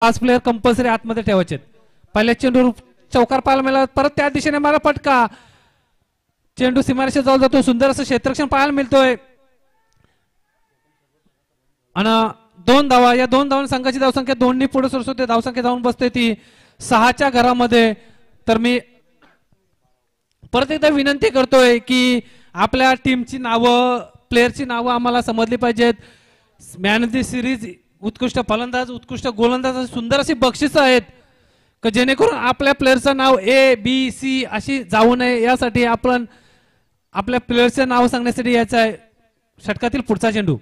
5 player compulsory आतमध्ये ठेवायचे. पहिल्या चेंडूवर चौकार पाहायला मिळाला, परत त्या दिशेने मला फटका, चेंडू सीमारेषेत जवळ जातो, सुंदर असं क्षेत्ररक्षण पाहायला मिळतोय आणि 2 धावा. या 2 धावांनी संघाची धावसंख्या 2 पुढे सरसवते, धावसंख्या जाऊन बसते ती 6च्या घरामध्ये. तर मी परत एकदा विनंती करतोय की आपल्या टीमची नावं, प्लेयरची नावं आम्हाला समजली पाहिजेत. मॅन ऑफ द सिरीज, उत्कृष्ट फलंदाज, उत्कृष्ट गोलंदाज, सुंदर अशी बक्षिस आहेत की जेणेकरून आपल्या प्लेयरचं नाव ABC अशी जाऊ नये, यासाठी आपण आपल्या प्लेयरचं नाव सांगण्यासाठी यायचं आहे. षटकातील पुढचा चेंडू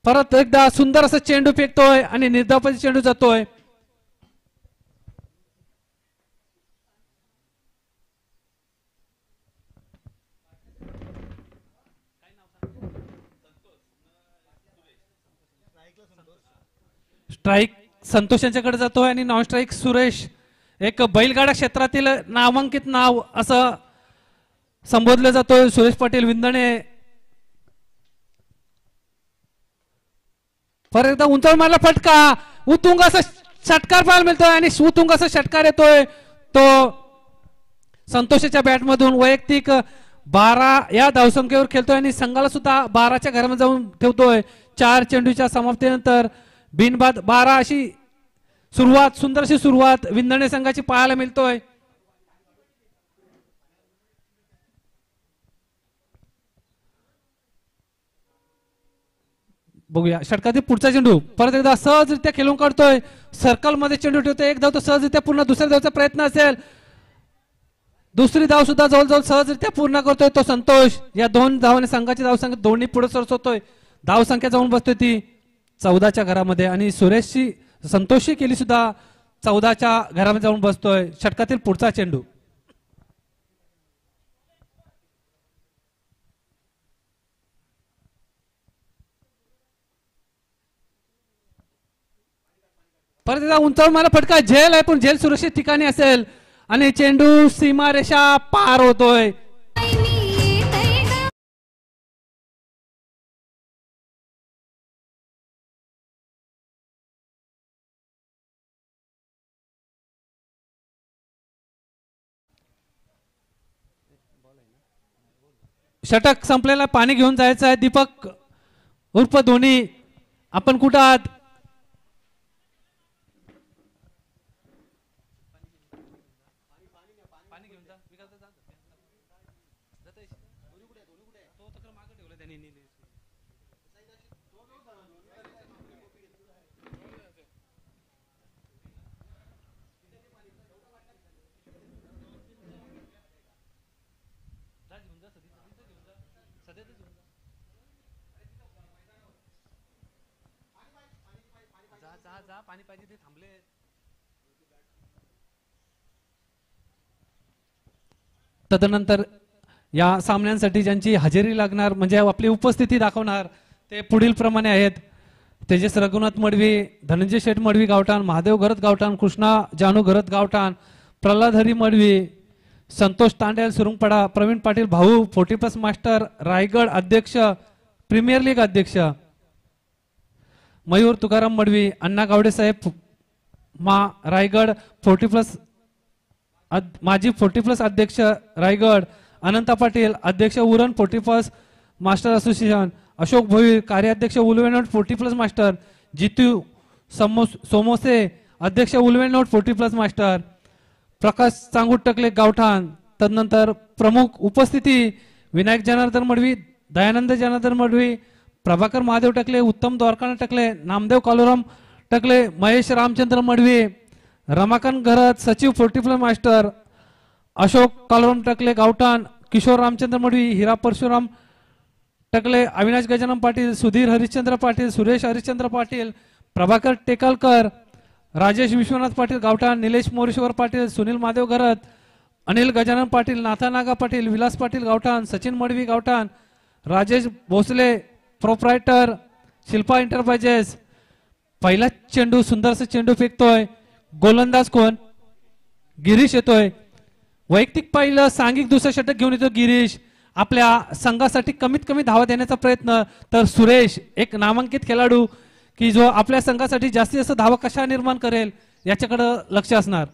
परत एकदा सुंदर असं चेंडू फेकतोय आणि निर्धावपणे चेंडू जातोय. स्ट्राईक संतोष यांच्याकडे जातोय आणि नॉन स्ट्राईक सुरेश. एक बैलगाडा क्षेत्रातील नामांकित नाव असं संबोधलं जातोय सुरेश पाटील विंदणे. परत एकदा उंचावर मारला फटका, उतुंग असा षटकार पाहायला मिळतोय आणि उतुंग असा षटकार येतोय तो संतोषाच्या बॅटमधून. वैयक्तिक 12 या धावसंख्येवर खेळतोय आणि संघाला सुद्धा 12च्या घरामध्ये जाऊन ठेवतोय. 4 चेंडूच्या समाप्तीनंतर बिनबाद 12 अशी सुरुवात, सुंदर अशी सुरुवात विंदणे संघाची पाहायला मिळतोय. बघूया षटकातील पुढचा चेंडू परत एकदा सहजरित्या खेळून काढतोय, सर्कल मध्ये चेंडू ठेवतोय. एक धाव तो सहजरित्या पूर्ण, दुसऱ्या धावचा प्रयत्न असेल, दुसरी धाव सुद्धा जवळजवळ सहजरित्या पूर्ण करतोय तो संतोष. या 2 धावांनी संघाची धावसंख्या 2 पुढे सरसवतोय, धावसंख्या जाऊन बसतोय ती 14च्या घरामध्ये आणि सुरेशची संतोषची केली सुद्धा 14च्या घरामध्ये जाऊन बसतोय. षटकातील पुढचा चेंडू परत एकदा उंचावर मला फटका, झेल आहे पण झेल सुरक्षित ठिकाणी असेल आणि चेंडू सीमारेषा पार होतोय. षटक संपलेला, पाणी घेऊन जायचं आहे. दीपक उर्फ धोनी, आपण कुठं आहात? पाणी पाहिजे ते थांबले. तदनंतर या सामन्यांसाठी ज्यांची हजेरी लागणार म्हणजे आपली उपस्थिती दाखवणार ते पुढील प्रमाणे आहेत. तेजस रघुनाथ मडवी, धनंजय शेठ मडवी गावठाण, महादेव घरत गावठाण, कृष्णा जानू घरत गावठाण, प्रल्हाद हरी मडवी, संतोष तांडेल सुरुंगपाडा, प्रवीण पाटील भाऊ 40+ मास्टर रायगड अध्यक्ष, प्रीमियर लीग अध्यक्ष, मयूर तुकाराम मडवी, अण्णा गावडे साहेब मा रायगड 40+ माजी 40+ अध्यक्ष रायगड, अनंता पाटील अध्यक्ष उरण 40+ मास्टर असोसिएशन, अशोक भोईर कार्याध्यक्ष उलवेनोट 40+ मास्टर, जितू सोमोसे अध्यक्ष उलवेनोट 40+ मास्टर, प्रकाश चांगुट टकले गावठाण. तदनंतर प्रमुख उपस्थिती विनायक जनार्दन मडवी, दयानंद जनार्दन मडवी, प्रभाकर महादेव टकले, उत्तम द्वारकानाथ टकले, नामदेव कालुराम टकले, महेश रामचंद्र मडवी, रमाकांत घरत सचिव 40+ मास्टर, अशोक कालुराम टकले गावठाण, किशोर रामचंद्र मडवी, हिरा परशुराम टकले, अविनाश गजानन पाटील, सुधीर हरिश्चंद्र पाटील, सुरेश हरिश्चंद्र पाटील, प्रभाकर टेकालकर, राजेश विश्वनाथ पाटील गावठाण, निलेश मोरेश्वर पाटील, सुनील महादेव घरत, अनिल गजानन पाटील, नाथा नागा पाटील, विलास पाटील गावठाण, सचिन मडवी गावठाण, राजेश भोसले प्रोप्रायटर शिल्पा एंटरप्राइजेस. पहिला चेंडू सुंदरसा चेंडू फेकतोय, गोलंदाज कोण? गिरीश येतोय. वैयक्तिक पहिलं सांघिक दुसरं षटक घेऊन येतो गिरीश. आपल्या संघासाठी कमीत कमी धावा देण्याचा प्रयत्न. तर सुरेश एक नामांकित खेळाडू की जो आपल्या संघासाठी जास्तीत जास्त धावा कशा निर्माण करेल याच्याकडे लक्ष असणार.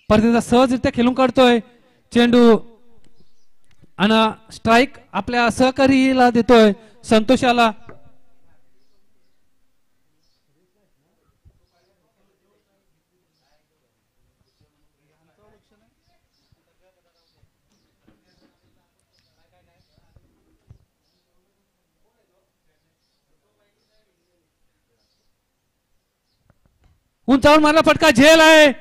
परत एकदा सहजरित्या खेळून काढतोय चेंडू आणि स्ट्राईक आपल्या सहकारीला देतोय संतोषाला. उंचावर मारला फटका, झेल आहे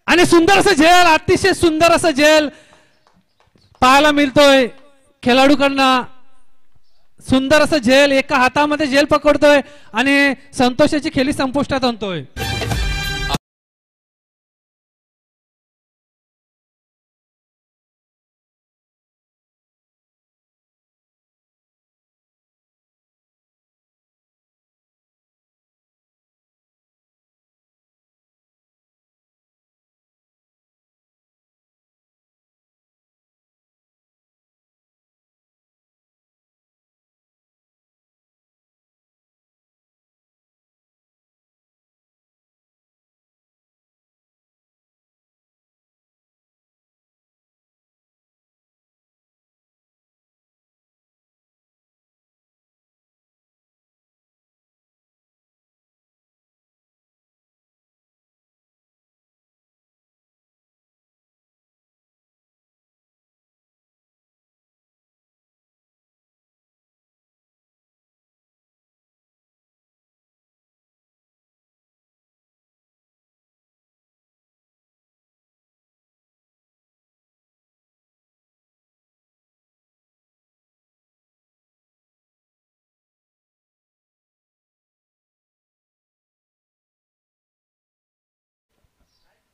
आणि सुंदर असं झेल, अतिशय सुंदर असं झेल पाहायला मिळतोय खेळाडूकडनं. सुंदर असं झेल, एका हातामध्ये झेल पकडतोय आणि संतोषाची खेळी संपुष्टात आणतोय.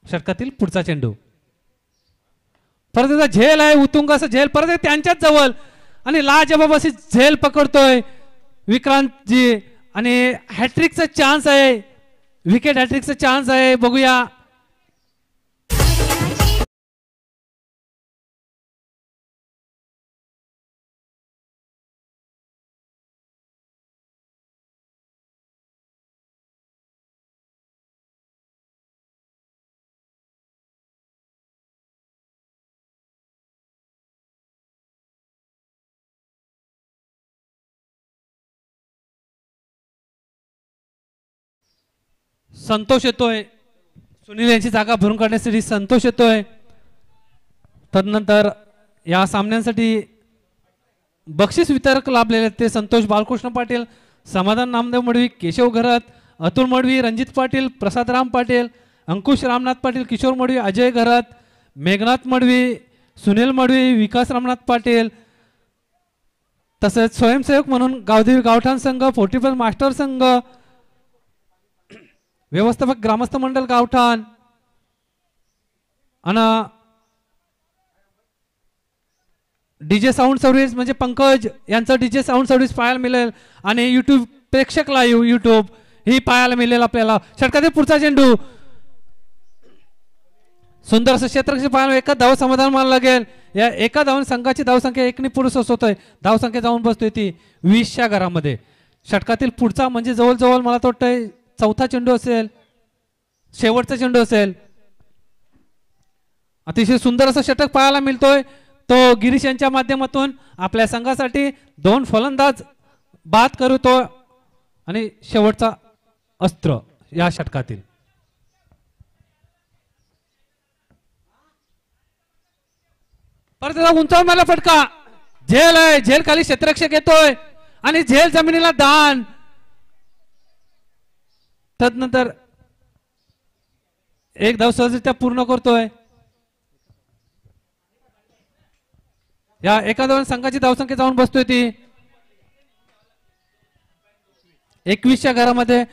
षटकातील पुढचा चेंडू परत एकदा झेल आहे, उतुंग असं झेल परत त्यांच्याच जवळ आणि लाजबाब अशी झेल पकडतोय विक्रांतजी आणि हॅट्रिकचा चान्स आहे, विकेट हॅट्रिकचा चान्स आहे. बघूया संतोष येतोय, सुनील यांची जागा भरून काढण्यासाठी संतोष येतोय. तदनंतर या सामन्यांसाठी बक्षीस वितरक लाभलेले ते संतोष बालकृष्ण पाटील, समाधान नामदेव मडवी, केशव घरत, अतुल मडवी, रणजित पाटील, प्रसादराम पाटील, अंकुश रामनाथ पाटील, किशोर मडवी, अजय घरत, मेघनाथ मडवी, सुनील मडवी, विकास रामनाथ पाटील, तसेच स्वयंसेवक म्हणून गावदेवी गावठाण संघ, 45 मास्टर संघ, व्यवस्थापक ग्रामस्थ मंडळ गावठाण आणि डीजे साऊंड सर्व्हिस म्हणजे पंकज यांचं डीजे साऊंड सर्व्हिस पाहायला मिळेल आणि युट्यूब प्रेक्षक लाईव्ह युट्यूब ही पाहायला मिळेल आपल्याला. षटकातील पुढचा चेंडू सुंदर असं क्षेत्ररक्षण पाहायला, एका धाव समाधान मानलं लागेल. या एका धावून संघाची धावसंख्या एकने पुरुष होतोय, धावसंख्या जाऊन बसतोय ती 20च्या घरामध्ये. षटकातील पुढचा म्हणजे जवळजवळ मला वाटतंय चौथा चेंडू असेल, शेवटचा चेंडू असेल. अतिशय सुंदर असं षटक पाहायला मिळतोय तो गिरीश यांच्या माध्यमातून आपल्या संघासाठी 2 फलंदाज बाद करतो आणि शेवटचा अस्त्र या षटकातील. परत उंचावर मला फटका, झेल आहे, झेल खाली क्षेत्ररक्षक येतोय आणि झेल जमिनीला दान. तदनंतर एक धाव सहजरित्या पूर्ण करतोय. या एका धाव संघाची धावसंख्या जाऊन बसतोय ती 21च्या घरामध्ये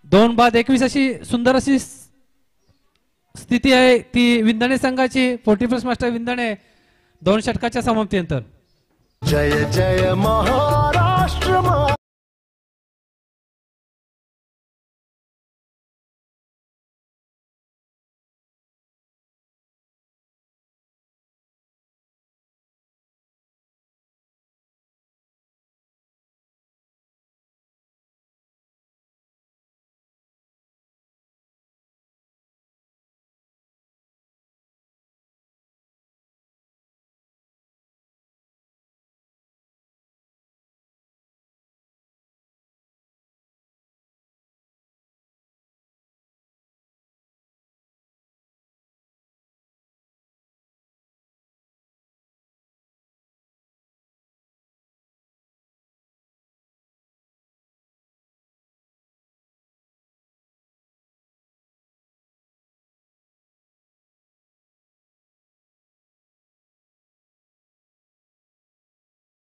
2 बाद 21 अशी सुंदर अशी स्थिती आहे ती विंधणे संघाची. 40+ मास्टर विंधणे 2 षटकाच्या समाप्तीनंतर. जय जय महाराष्ट्र.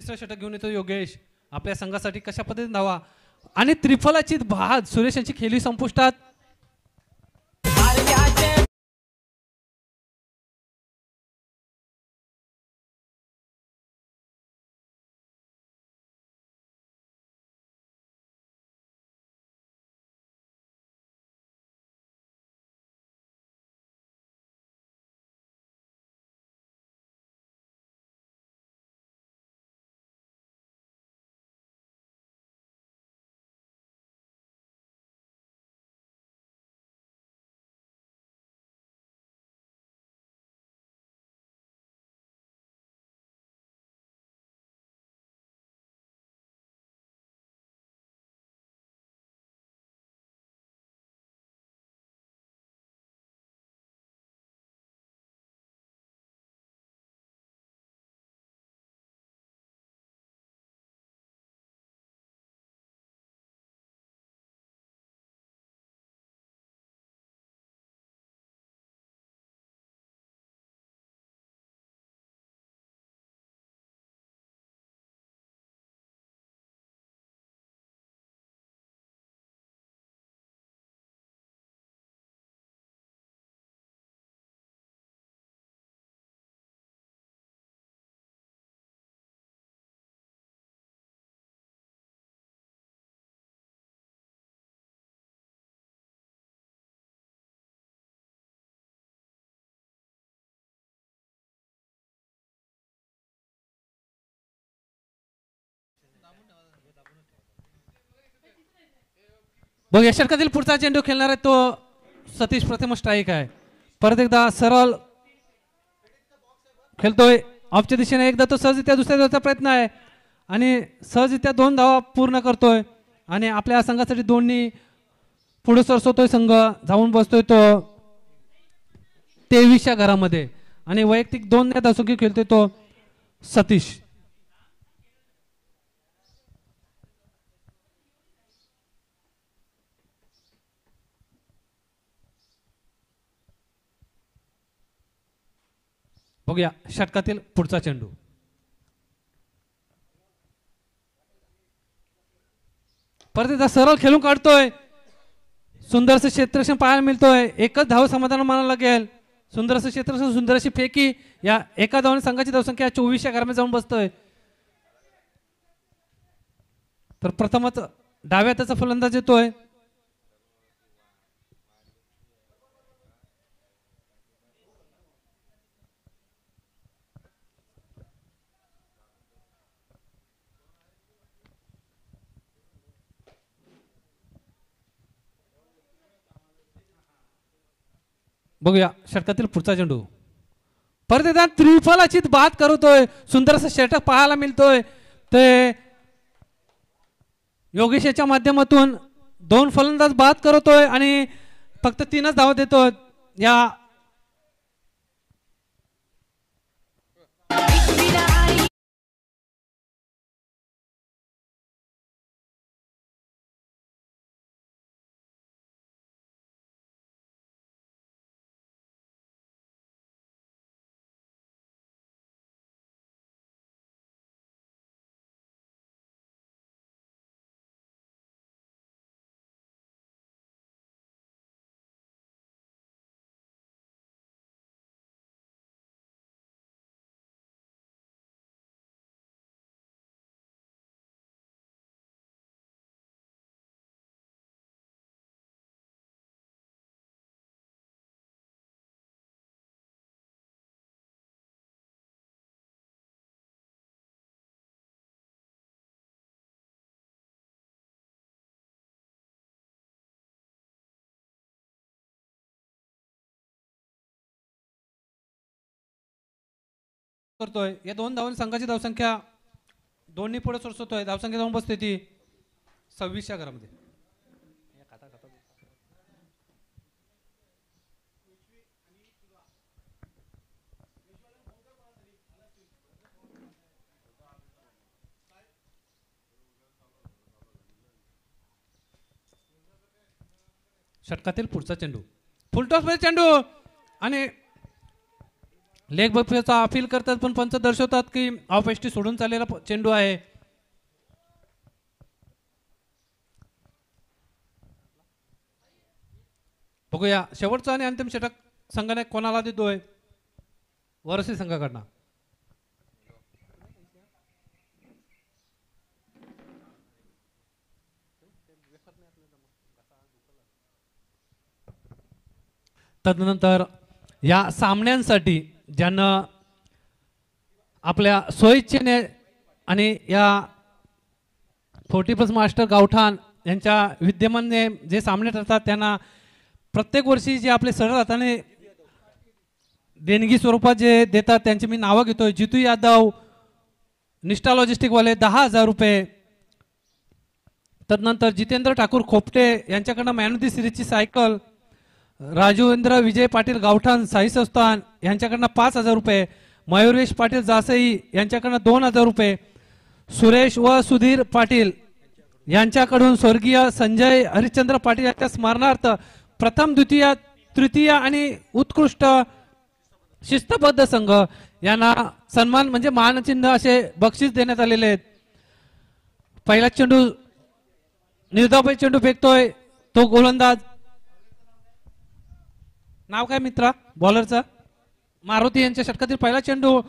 तिसरा षटक घेऊन येतो योगेश आपल्या संघासाठी कशा पद्धतीने धावा आणि त्रिफलाची बाद सुरेश यांची खेळी संपुष्टात. बघ या षटकातील पुढचा चेंडू खेळणार आहे तो सतीश प्रथम स्ट्राईक आहे. परत एकदा सरळ खेळतोय ऑफच्या दिशेने एकदा तो सहजरित्या दुसऱ्या धावाचा प्रयत्न आहे आणि सहजरित्या 2 धावा पूर्ण करतोय आणि आपल्या संघासाठी दोन्ही पुढे सरसवतोय. संघ जाऊन बसतोय तो 23 घरामध्ये आणि वैयक्तिक 2 धावसंख्या खेळतोय तो सतीश. बघूया षटकातील पुढचा चेंडू. परत एकदा सरळ खेळून काढतोय. सुंदरसं क्षेत्ररक्षण पाहायला मिळतोय. एकच धाव समाधान मानायला लागेल. सुंदरसं क्षेत्ररक्षण सुंदरशी फेकी या एका धावाने संघाची धावसंख्या 24 घरामध्ये जाऊन बसतोय. तर प्रथमच डाव्या त्याचा फलंदाज येतोय. बघूया षटकातील पुढचा चेंडू. परत एकदा त्रिफलाची बाद करतोय. सुंदरसं षटक पाहायला मिळतोय. ते योगेश याच्या माध्यमातून 2 फलंदाज बाद करतोय आणि फक्त 3च धावा देतोय. या करतोय. या 2 धावांनी संघाची धावसंख्या दोन्ही पुढे सरसवतोय. धावसंख्या जाऊन बसते ती 26 घरामध्ये. षटकातील पुढचा चेंडू. फुलटॉस मध्ये चेंडू आणि लेग बफेचा अपील करतात पण पंच दर्शवतात की ऑफ एसटी सोडून चाललेला चेंडू आहे. बघूया शेवटचा आणि अंतिम षटक संघाने कोणाला देतोय. वरसी संघाकडनं तदनंतर या सामन्यांसाठी ज्यांना आपल्या सोयीच्छेने आणि या 40+ मास्टर गावठाण यांच्या विद्यमाने जे सामने ठरतात त्यांना प्रत्येक वर्षी जे आपले सरळ हाताने देणगी स्वरूपात जे देतात त्यांची मी नावं घेतोय. जितू यादव निष्ठा लॉजिस्टिकवाले 10,000 रुपये. तदनंतर जितेंद्र ठाकूर खोपटे यांच्याकडनं मॅन ऑफ दी सिरीजची सायकल. राजेंद्र विजय पाटील गावठाण साई संस्थान यांच्याकडनं 5,000 रुपये. मयुरेश पाटील जासई यांच्याकडनं 2,000 रुपये. सुरेश व सुधीर पाटील यांच्याकडून स्वर्गीय संजय हरिश्चंद्र पाटील यांच्या स्मरणार्थ प्रथम द्वितीय तृतीय आणि उत्कृष्ट शिस्तबद्ध संघ यांना सन्मान म्हणजे मानचिन्ह असे बक्षीस देण्यात आलेले आहेत. पहिला चेंडू निर्धावपैकी चेंडू फेकतोय तो गोलंदाज. नाव काय मित्रा बॉलरचा? मारुती यांच्या षटकातील पहिला चेंडू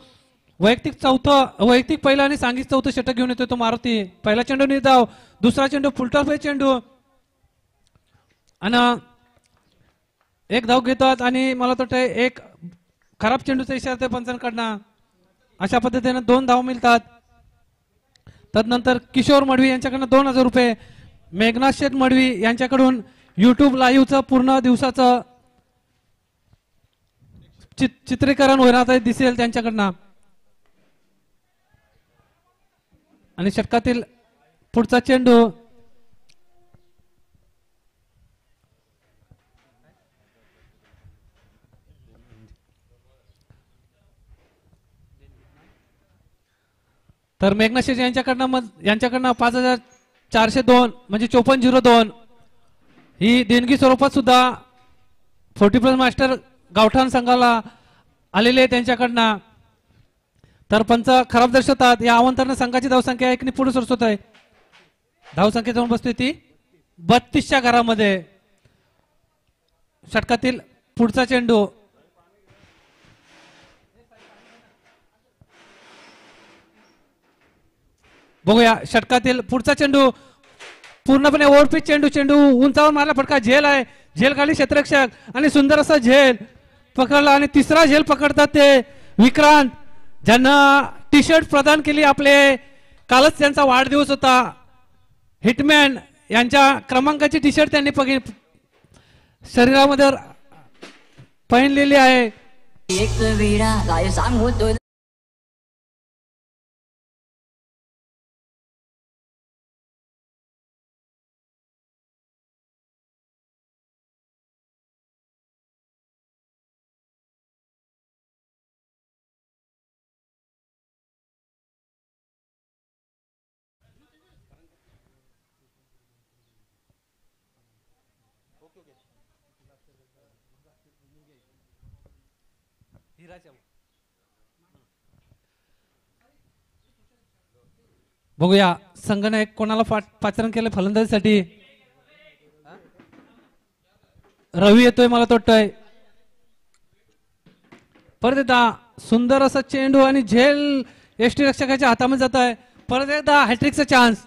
वैयक्तिक पहिला आणि सांघिक चौथं षटक घेऊन येतोय तो मारुती. पहिला चेंडू निर्धाव. दुसरा चेंडू फुलटॉस चेंडू आणि एक धाव घेतात आणि मला वाटतं एक खराब चेंडूचा इशारा पंचांकडनं. अशा पद्धतीने 2 धाव मिळतात. तदनंतर किशोर मडवी यांच्याकडनं 2,000 रुपये. मेघनाथ शेठ मडवी यांच्याकडून युट्यूब लाईव्हचं पूर्ण दिवसाचं चित्रीकरण होणार दिसेल त्यांच्याकडनं. आणि षटकातील पुढचा चेंडू तर मेघनाथ शेठ यांच्याकडनं 5,402 म्हणजे 5402 ही देणगी स्वरूपात सुद्धा 40+ मास्टर गावठाण संघाला आलेले त्यांच्याकडनं. तर पंच खराब दर्शवतात. या आमंत्रण संघाची धावसंख्या 1 पुढे सरसत आहे. धावसंख्या जाऊन बसते ती 32च्या घरामध्ये. षटकातील पुढचा चेंडू बघूया. षटकातील पुढचा चेंडू पूर्णपणे ओव्हरपिच चेंडू उंचावर मारला फटका. झेल आहे. झेल खाली क्षेत्ररक्षक आणि सुंदर असा झेल पकडला आणि तिसरा झेल पकडतात ते विक्रांत ज्यांना टी शर्ट प्रदान केली. आपले कालच त्यांचा वाढदिवस होता. हिटमॅन यांच्या क्रमांकाची टी शर्ट त्यांनी शरीरामध्ये पहिनलेली आहे. एक वेळा काय सांगतो बघूया संघाने कोणाला पाचारण केलं फलंदाजीसाठी. रवी येतोय मला वाटतंय. परत एकदा सुंदर असा चेंडू आणि झेल एसटी रक्षकाच्या हातामध्ये जात आहे. परत एकदा हॅट्रिकचा चान्स.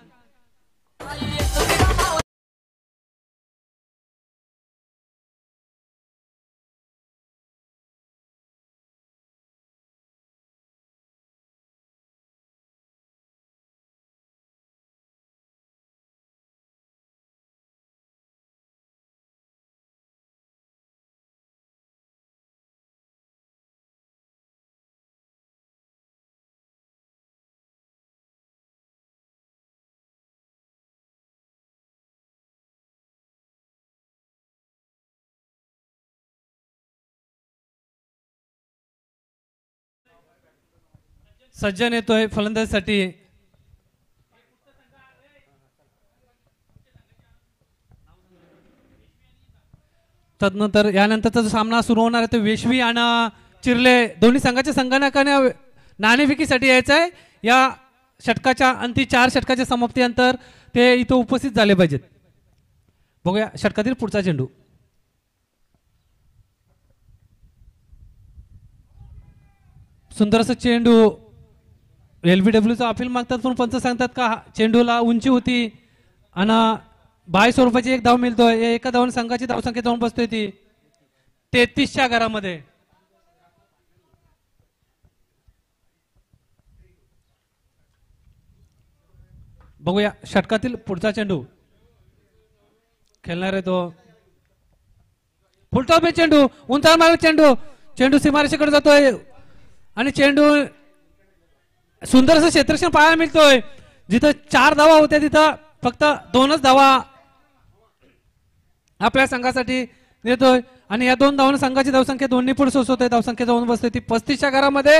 सज्जन येतोय फलंदाजीसाठी. तदनंतर यानंतरचा जो सामना सुरू होणार आहे तो वेशवी आणि चिरले दोन्ही संघाच्या संगणकाने नाणेफेकीसाठी यायचं आहे. या षटकाच्या अंती 4 षटकाच्या समाप्तीनंतर ते इथं उपस्थित झाले पाहिजेत. बघूया षटकातील पुढचा चेंडू. सुंदर असं चेंडू. LBWचा अपील मागतात पण पंच सांगतात का चेंडूला उंची होती आणि बाय स्वरूपाची एक धाव मिळतोय. एका धावून संघाची धावसंख्या जाऊन बसतोय ती 33च्या घरामध्ये. बघूया षटकातील पुढचा चेंडू. खेळणार आहे तो फुलटॉप चेंडू. उंचावर मारला चेंडू. चेंडू सीमारेषेकडे जातोय आणि चेंडू सुंदर असं क्षेत्ररक्षण पाहायला मिळतोय. जिथं 4 धावा होत्या तिथं फक्त 2च धावा आपल्या संघासाठी देतोय आणि या 2 धावांना संघाची धावसंख्या दोन्ही पुढे सोसवतोय. धावसंख्या जाऊन बसते ती 35च्या घरामध्ये.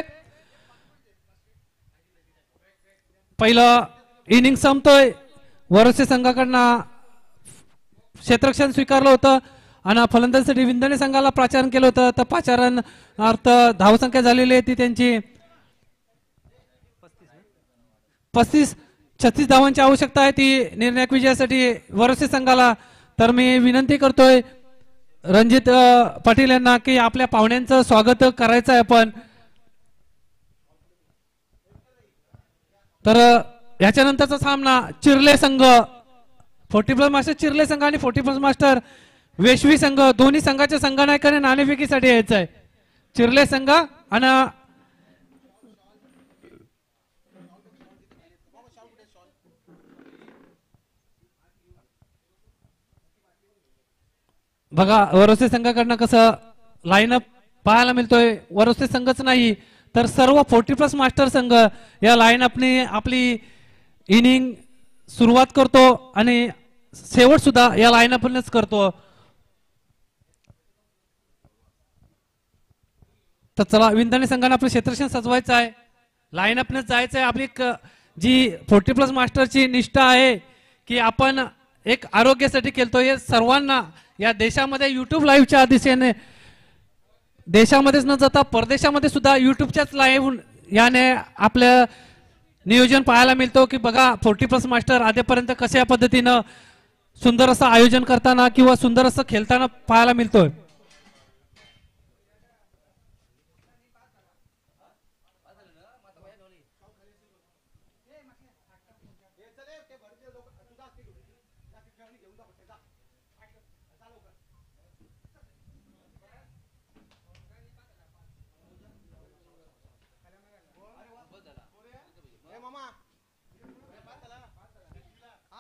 पहिलं इनिंग संपतोय. वरसे संघाकडनं क्षेत्ररक्षण स्वीकारलं होतं आणि फलंदाजीसाठी विंधणे संघाला पाचारण केलं होतं. तर पाचारण अर्थ धावसंख्या झालेली आहे ती त्यांची 35-36 धावांची आवश्यकता आहे ती निर्णायक विजयासाठी वरसे संघाला. तर मी विनंती करतोय रणजित पाटील यांना की आपल्या पाहुण्यांचं स्वागत करायचं आहे आपण. तर याच्यानंतरचा सामना चिरले संघ 40+ मास्टर चिरले संघ आणि 40+ मास्टर वेशवी संघ दोन्ही संघाच्या संघनायकाने नाणेफेकीसाठी यायचं आहे. चिरले संघ आणि बघा वरोसे संघाकडनं कसं लाईनअप पाहायला मिळतोय. वरोसे संघच नाही तर सर्व 40+ मास्टर संघ या लाईनअपने आपली इनिंग सुरुवात करतो आणि शेवट सुद्धा या लाईनअपनेच करतो. तर चला विंधणे संघाने आपलं क्षेत्ररक्षण सजवायचं आहे. लाईनअपनेच जायचं आहे. आपली जी 40+ मास्टरची निष्ठा आहे की आपण एक आरोग्यासाठी केलतोय. सर्वांना या देशामध्ये युट्यूब लाईव्हच्या दिशेने देशामध्येच न जाता परदेशामध्ये सुद्धा युट्यूबच्याच लाईव्ह याने आपलं नियोजन पाहायला मिळतो की बघा 40+ मास्टर आधीपर्यंत कशा पद्धतीनं सुंदर असं आयोजन करताना किंवा सुंदर असं खेळताना पाहायला मिळतोय.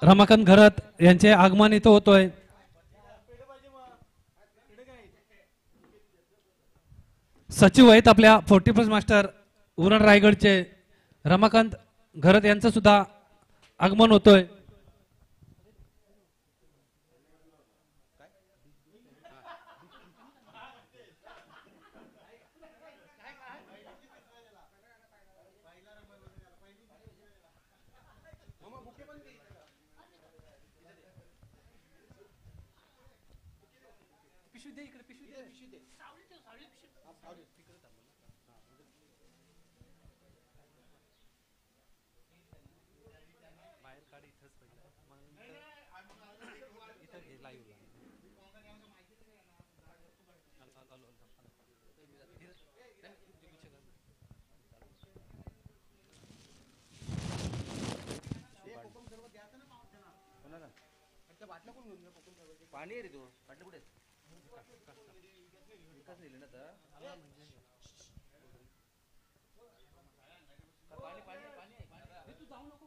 रमाकांत घरत यांचे आगमन इथं होतोय. सचिव आहेत आपल्या 40+ मास्टर उरण रायगडचे रमाकांत घरत यांचं सुद्धा आगमन होतोय. पाणी रे तू पाटलं कुठे विकास दिले ना तर पाणी पाणी पाणी तू जाऊ नको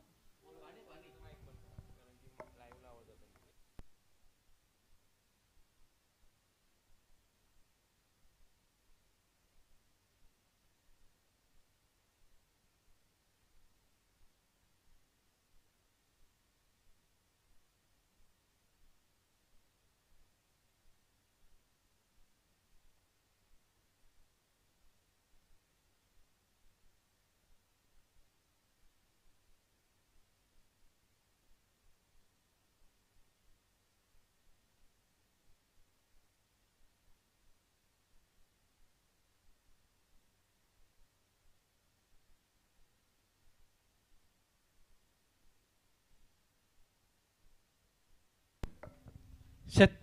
पाणी पाणी लाईव्हला आवाज होता.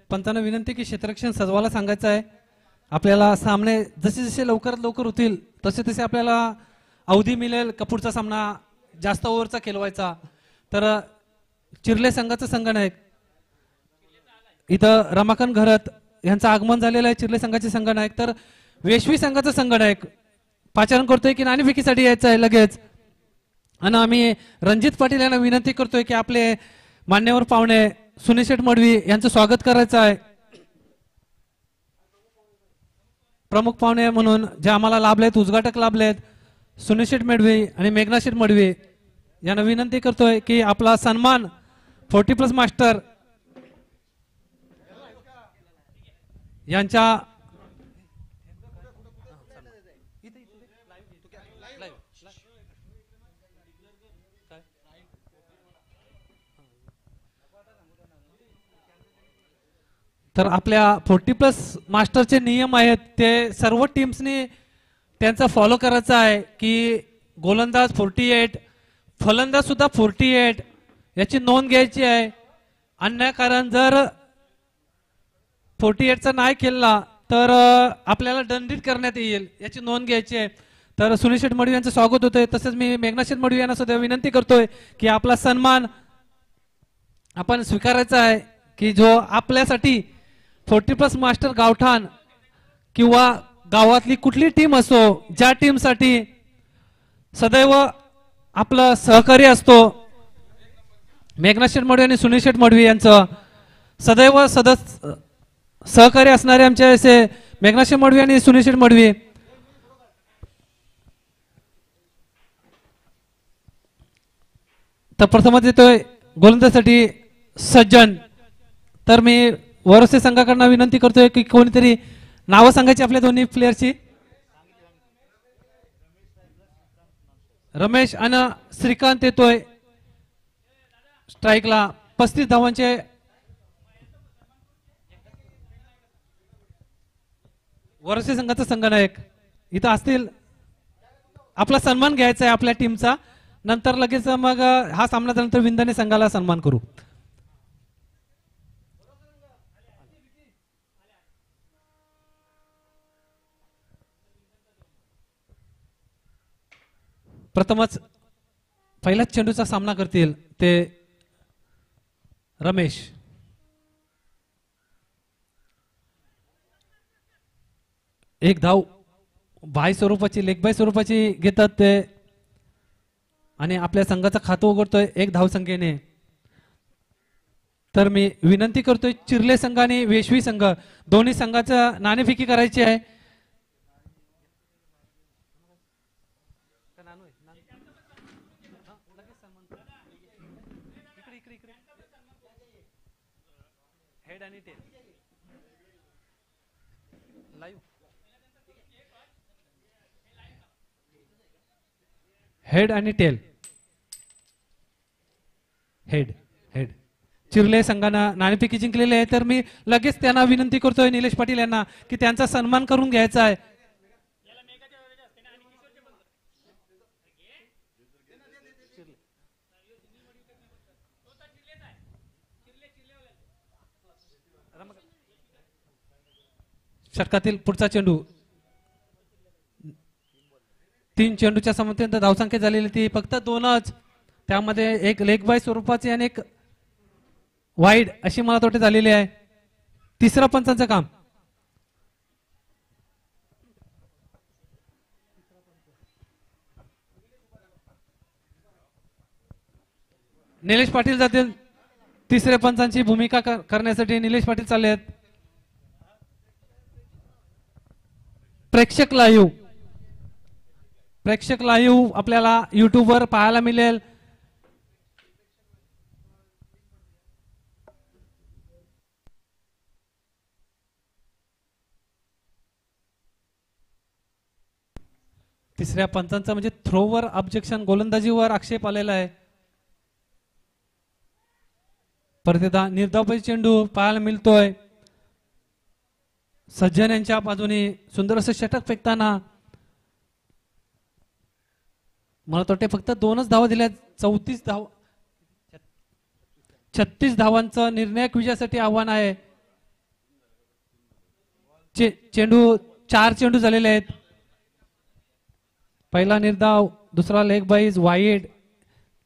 पंचांना विनंती की क्षेत्ररक्षण सजवायला सांगायचं आहे. आपल्याला सामने जसे जसे लवकरात लवकर होतील तसे तसे आपल्याला अवधी मिळेल का पुढचा सामना जास्त ओव्हरचा खेळवायचा. तर चिर्ले संघाचं संघनायक इथं रमाकांत घरत यांचं आगमन झालेलं आहे. चिर्ले संघाचे संघनायक. तर वेशवी संघाचा संघनायक पाचारण करतोय की नाणेफेकीसाठी यायचं आहे लगेच. आणि आम्ही रणजित पाटील यांना विनंती करतोय की आपले मान्यवर पाहुणे सुनील शेठ मडवी यांचं स्वागत करायचं आहे. प्रमुख पाहुणे म्हणून जे आम्हाला लाभलेत, उद्घाटक लाभलेत, सुनील शेठ मडवी आणि मेघना शेठ मडवी यांना विनंती करतोय की आपला सन्मान 40+ मास्टर यांच्या तर आपल्या 40+ मास्टरचे नियम आहेत ते सर्व टीम्सनी त्यांचा फॉलो करायचा आहे की गोलंदाज 48, फलंदाज सुद्धा 48 याची नोंद घ्यायची आहे. अन्य कारण जर 48चा नाही खेळला तर आपल्याला दंडित करण्यात येईल याची नोंद घ्यायची आहे. तर सुनील शेठ मडवी यांचं स्वागत होतंय. तसंच मी मेघना शेठ मडवी यांना सुद्धा विनंती करतोय की आपला सन्मान आपण स्वीकारायचा आहे की जो आपल्यासाठी 40+ मास्टर गावठाण किंवा गावातली कुठली टीम असो ज्या टीमसाठी सदैव आपलं सहकार्य असतो. मेघना शेठ मडवी आणि सुनील शेठ मडवी यांचं सदैव सहकार्य असणारे आमचे असे मेघना शेठ मडवी आणि सुनील शेठ मडवी. तर प्रथमच येतोय गोलंदाजीसाठी सज्जन. तर मी वरसे संघाकडनं विनंती करतोय की कोणीतरी नावं सांगायची आपल्या दोन्ही प्लेयरची. रमेश आणि श्रीकांत येतोय स्ट्राईकला. 35 धावांचे वरसे संघाचा संघनायक इथं असतील. आपला सन्मान घ्यायचा आहे आपल्या टीमचा. नंतर लगेच मग हा सामना झाल्यानंतर विंदाने संघाला सन्मान करू. प्रथमच पहिल्याच चेंडूचा सामना करतील ते रमेश. एक धाव बाय स्वरूपाची, लेग बाय स्वरूपाची घेतात ते आणि आपल्या संघाचं खातं उघडतोय 1 धावसंख्येने. तर मी विनंती करतोय चिर्ले संघ आणि वेशवी संघ दोन्ही संघाचं नाणेफेकी करायची आहे. हेड आणि टेल लाईव्ह. हेड आणि टेल. Head head. चिर्ले संघानं नाणेफेकी जिंकलेली आहे. तर मी लगेच त्यांना विनंती करतोय निलेश पाटील यांना की त्यांचा सन्मान करून घ्यायचा आहे. षटकातील पुढचा चेंडू. 3 चेंडूच्या समतेत धावसंख्या झालेली ती फक्त 2च. त्यामध्ये एक लेग बाय स्वरूपाची आणि एक वाईड अशी मला वाटते झालेली आहे. तिसरा पंचांचं काम. निलेश पाटील जातील तिसऱ्या पंचांची भूमिका करण्यासाठी. निलेश पाटील चालले आहेत. प्रेक्षक लाईव्ह आपल्याला युट्यूबवर पाहायला मिळेल. तिसऱ्या पंचांचा म्हणजे थ्रोवर ऑब्जेक्शन, गोलंदाजीवर आक्षेप आलेला आहे. परत एकदा निर्धावपैकी चेंडू पाहायला मिळतोय. सज्जन यांच्या बाजूने सुंदर असं षटक फेकताना मला वाटते फक्त 2च धावा दिल्या. 36 धावांचं निर्णायक विजयासाठी आव्हान आहे. चेंडू 4 चेंडू झालेले आहेत. पहिला निर्धाव, दुसरा लेग बाईज वाईड,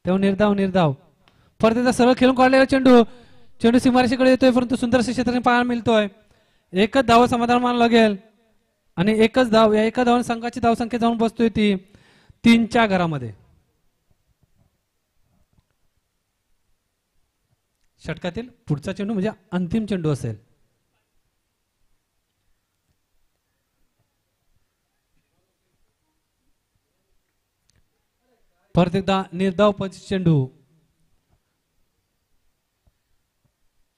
तेव्हा निर्धाव परत एकदा सरळ खेळून काढलेला चेंडू सीमारेषेकडे येतोय, परंतु सुंदर असे क्षेत्राने पाहायला मिळतोय. एकच धाव समाधान मानलं लागेल आणि एकच धाव, या एका धावाने संघाची धावसंख्या जाऊन बसतोय ती 3च्या घरामध्ये. षटकातील पुढचा चेंडू म्हणजे अंतिम चेंडू असेल. परत एकदा निर्धाव चेंडू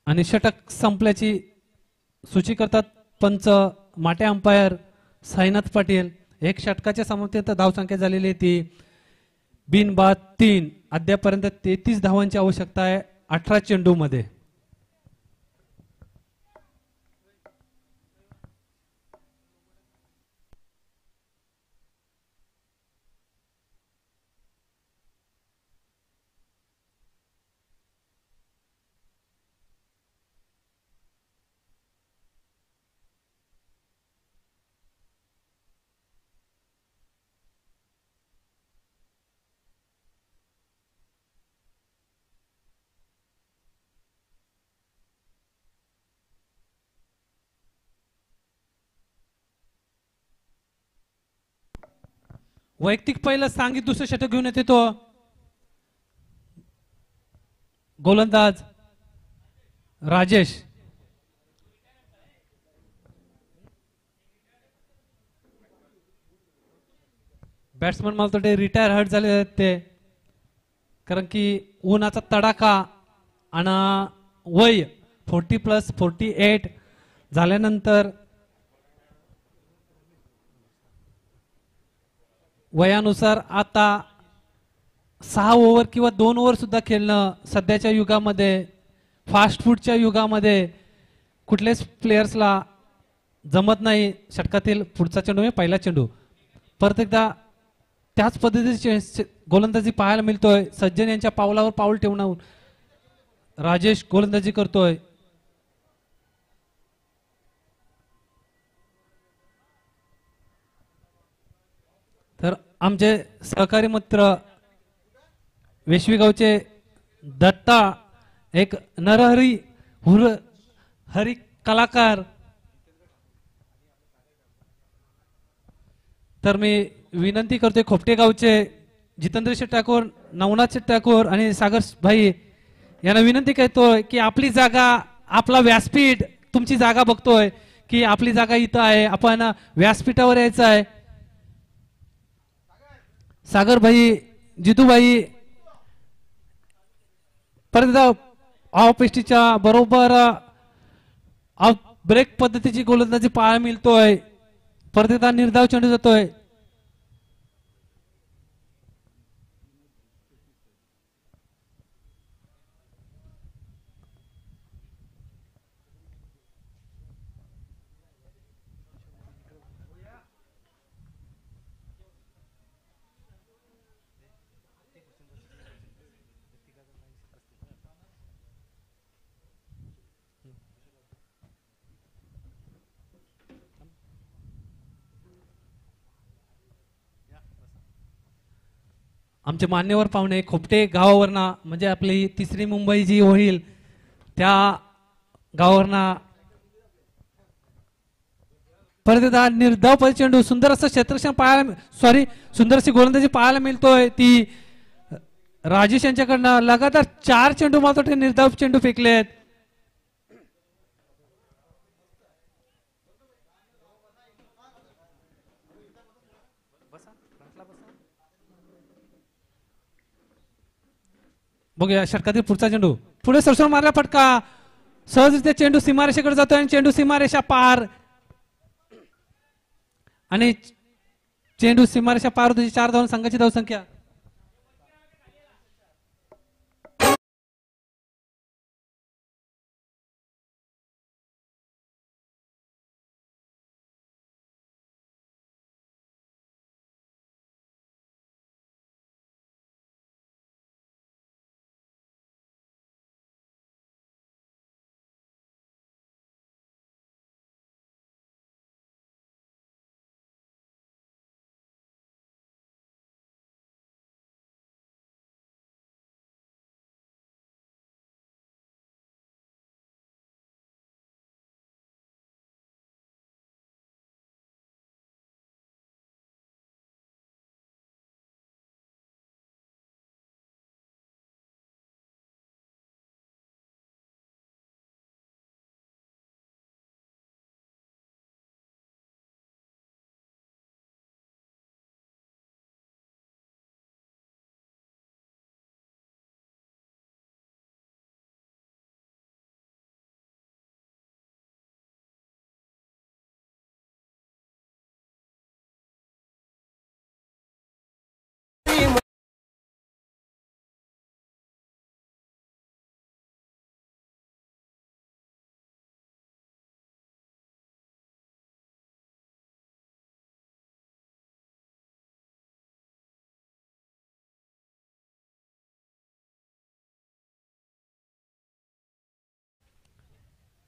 आणि षटक संपल्याची सूची करतात पंच माटे अंपायर साईनाथ पाटील. एक षटकाच्या समाप्तीनंतर धावसंख्या झालेली आहे ती बिनबाद 3. अद्यापर्यंत 33 धावांची आवश्यकता आहे 18 चेंडू मध्ये. वैयक्तिक पहिलं सांगित दुसरं षटक घेऊन येते तो गोलंदाज राजेश. बॅट्समन मला वाटते रिटायर हर्ट झाले आहेत ते, कारण की उन्हाचा तडाखा आणि वय 40+48 झाल्यानंतर वयानुसार आता 6 ओव्हर किंवा 2 ओव्हर सुद्धा खेळणं सध्याच्या युगामध्ये, फास्ट फूडच्या युगामध्ये कुठल्याच प्लेयर्सला जमत नाही. षटकातील पुढचा चेंडू म्हणजे पहिला चेंडू. परत एकदा त्याच पद्धतीची गोलंदाजी पाहायला मिळतोय. सज्जन यांच्या पावलावर पाऊल ठेवून राजेश गोलंदाजी करतोय. तर आमचे सहकारी मित्र वेशवीगावचे दत्ता, एक नरहरी हरी कलाकार. तर मी विनंती करतोय खोपटे गावचे जितेंद्र शेठ ठाकूर, नवनाथ शेठ ठाकूर आणि सागर भाई यांना विनंती करतोय की आपली जागा, आपला व्यासपीठ, तुमची जागा बघतोय की आपली जागा इथं आहे, आपण व्यासपीठावर यायचं आहे. सागर भाई, जितू भाई, परत ऑफ पिस्टीच्या बरोबर ऑफ ब्रेक पद्धतीची गोलंदाजी पाहायला मिळतोय. परत एकदा निर्धाव चेंडू जातोय. आमचे मान्यवर पाहुणे खोपटे गावावरना, म्हणजे आपली तिसरी मुंबई जी होईल त्या गावावरना परत एकदा निर्धाव चेंडू, सुंदर असं क्षेत्ररक्षण पाहायला, सुंदर अशी गोलंदाजी पाहायला मिळतोय ती राजेश यांच्याकडनं. लगातार 4 चेंडू मात्र निर्धाव चेंडू फेकलेत. बघूया षटकातील पुढचा चेंडू, पुढे सरसरून मारला फटका, सहजरित्या चेंडू सीमारेषेकडे जातोय आणि चेंडू सीमारेषा पार, आणि चेंडू सीमारेषा पार होती. 4 धावांनी संघाची धावसंख्या.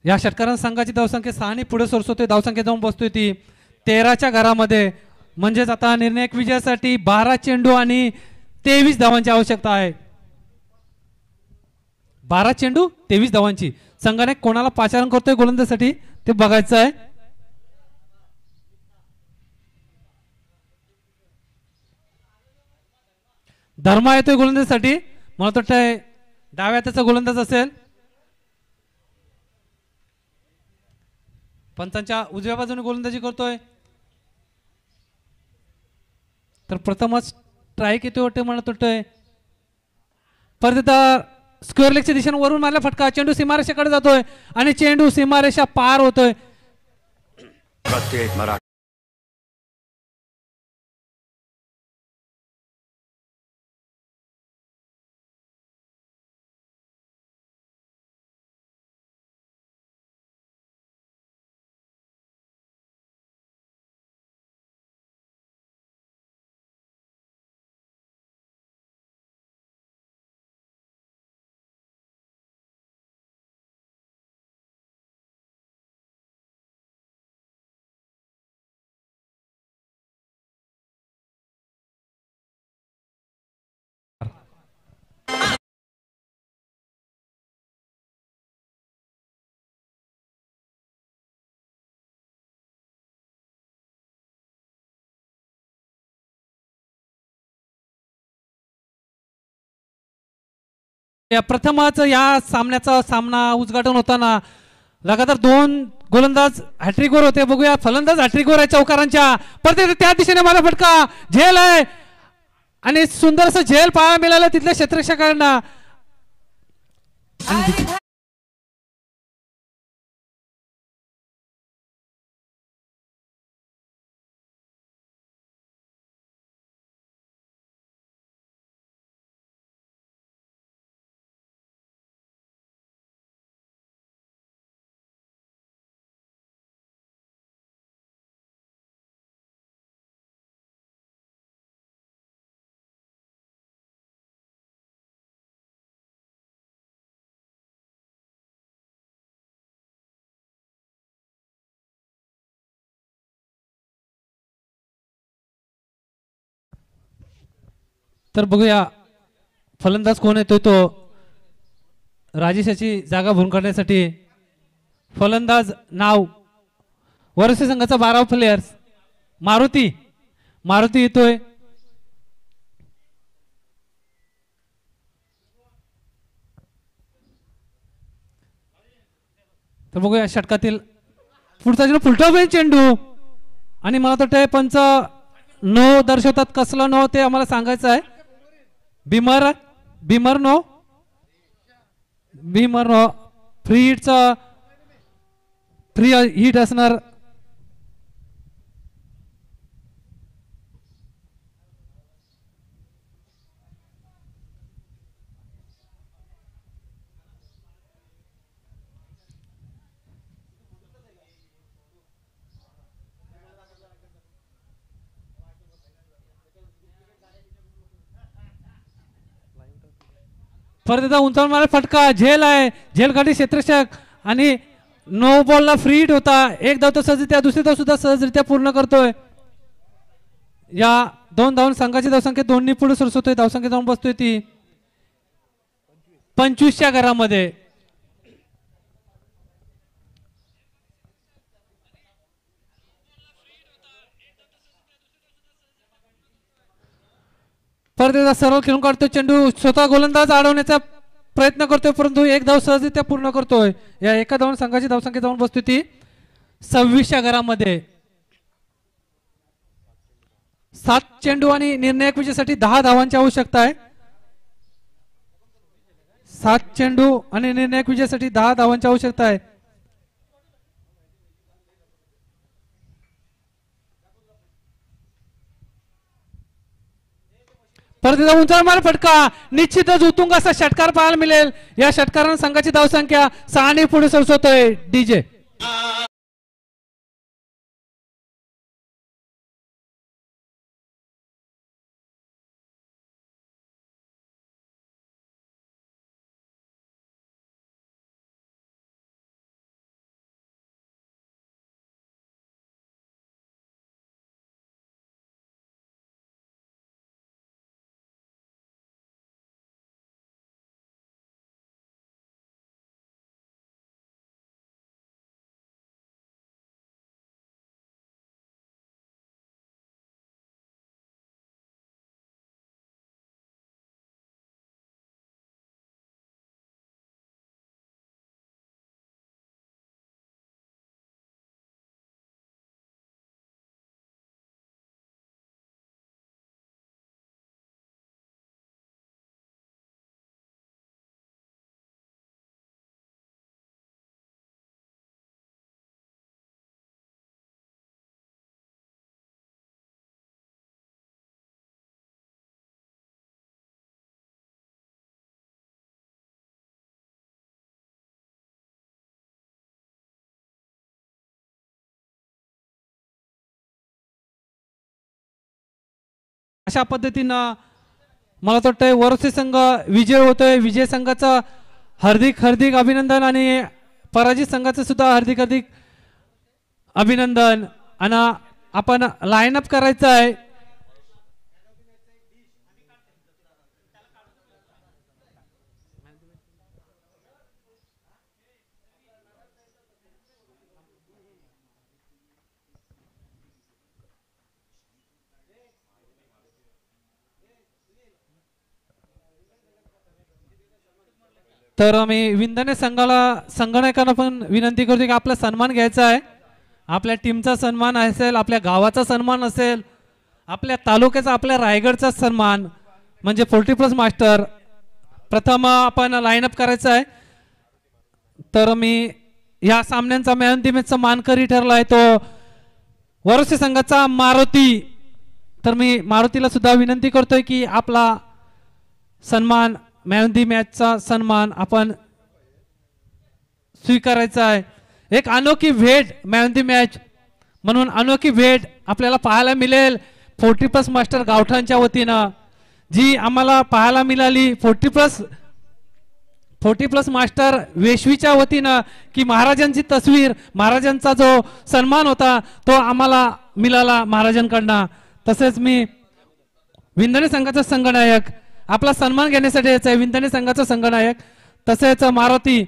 या षटकार संघाची धावसंख्या 6 ने पुढे सरसवतोय. धावसंख्या जाऊन बसतोय ती 13च्या घरामध्ये. म्हणजेच आता निर्णायक विजयासाठी 12 चेंडू आणि 23 धावांची आवश्यकता आहे. 12 चेंडू 23 धावांची. संघाने कोणाला पाचारण करतोय गोलंदाजीसाठी ते बघायचं आहे. धर्मा येतोय गोलंदाजीसाठी. मला वाटतंय डाव्या हाताचा गोलंदाज असेल. पंचांच्या उजव्या बाजूने गोलंदाजी करतोय. तर प्रथमच स्ट्राईक येतोय वाटतं म्हणत होतोय. परत स्क्वेअर लेगच्या दिशेने वरून मारला फटका. चेंडू सीमारेषेकडे जातोय आणि चेंडू सीमारेषा पार होतोय. प्रत्येक मराठी प्रथमच या सामना उद्घाटन होताना लगातार 2 गोलंदाज हॅट्रिकवर होते. बघूया फलंदाज हॅट्रिकवर आहे चौकारांच्या. परत त्या दिशेने मला फटका. झेल आहे आणि सुंदर झेल पाहायला मिळालं तिथल्या क्षेत्ररक्षकांना. तर बघूया फलंदाज कोण येतोय तो राजेशाची जागा भरून काढण्यासाठी. फलंदाज नाव वरसे संघाचा 12 प्लेयर्स मारुती येतोय. तर बघूया षटकातील पुढचा चेंडू चेंडू आणि मला वाटतंय पंच नो दर्शवतात. कसलं नो ते आम्हाला सांगायचं आहे. भीमर नो फ्री हिट असणार. परत एकदा उंचावून मारा फटका. झेल आहे. झेलसाठी क्षेत्ररक्षक आणि नो बॉलला फ्री हिट होता. एक धाव तो सहजरित्या दुसरी धाव सुद्धा सहजरित्या पूर्ण करतोय. या 2 धावून संघाची धावसंख्या 2 ने पुढे सरसवतोय. धावसंख्या जाऊन बसतोय ती 25च्या घरामध्ये. परत एकदा सरळ खेळून काढतोय चेंडू. स्वतः गोलंदाज अडवण्याचा प्रयत्न करतोय परंतु एक धाव सहजरित्या पूर्ण करतोय. या एका धावून संघाची धावसंख्या जाऊन बसतोय ती 26च्या घरामध्ये. 7 चेंडू आणि निर्णायक विजयासाठी 10 धावांची आवश्यकता आहे. 7 चेंडू आणि निर्णायक विजयासाठी 10 धावांची आवश्यकता आहे. परत एकदा उंचावर मारा फटका. निश्चितच उत्तुंग असा षटकार पाहायला मिळेल. या षटकारानं संघाची धावसंख्या 6 ने पुढे सरसवतोय डीजे. अशा पद्धतीनं मला तर वाटतंय वरसे संघ विजय होतोय. विजय संघाचं हार्दिक हार्दिक अभिनंदन आणि पराजित संघाचं सुद्धा हार्दिक हार्दिक अभिनंदन. आणि आपण लाईन अप करायचं आहे. तर आम्ही विंदाने संघनायकांना पण विनंती करतो की आपला सन्मान घ्यायचा आहे. आपल्या टीमचा सन्मान असेल, आपल्या गावाचा सन्मान असेल, आपल्या तालुक्याचा, आपल्या रायगडचा सन्मान म्हणजे 40+ मास्टर. प्रथम आपण लाईन अप करायचं आहे. तर मी या सामन्यांचा मॅन ऑफ द मॅचचा मानकरी ठरला आहे तो वरसे संघाचा मारुती. तर मी मारुतीला सुद्धा विनंती करतोय की आपला सन्मान मॅन ऑफ द मॅचचा सन्मान आपण स्वीकारायचा आहे. एक अनोखी भेट मॅन ऑफ द मॅच म्हणून अनोखी भेट आपल्याला पाहायला मिळेल 40+ मास्टर गावठाणच्या वतीनं जी आम्हाला पाहायला मिळाली. 40+ मास्टर वेशवीच्या वतीनं की महाराजांची तस्वीर, महाराजांचा जो सन्मान होता तो आम्हाला मिळाला महाराजांकडनं. तसेच मी विंदाने संघाचा संघनायक आपला सन्मान घेण्यासाठी यायचा आहे. विंदाने संघाचा संघनायक तसेच मारुती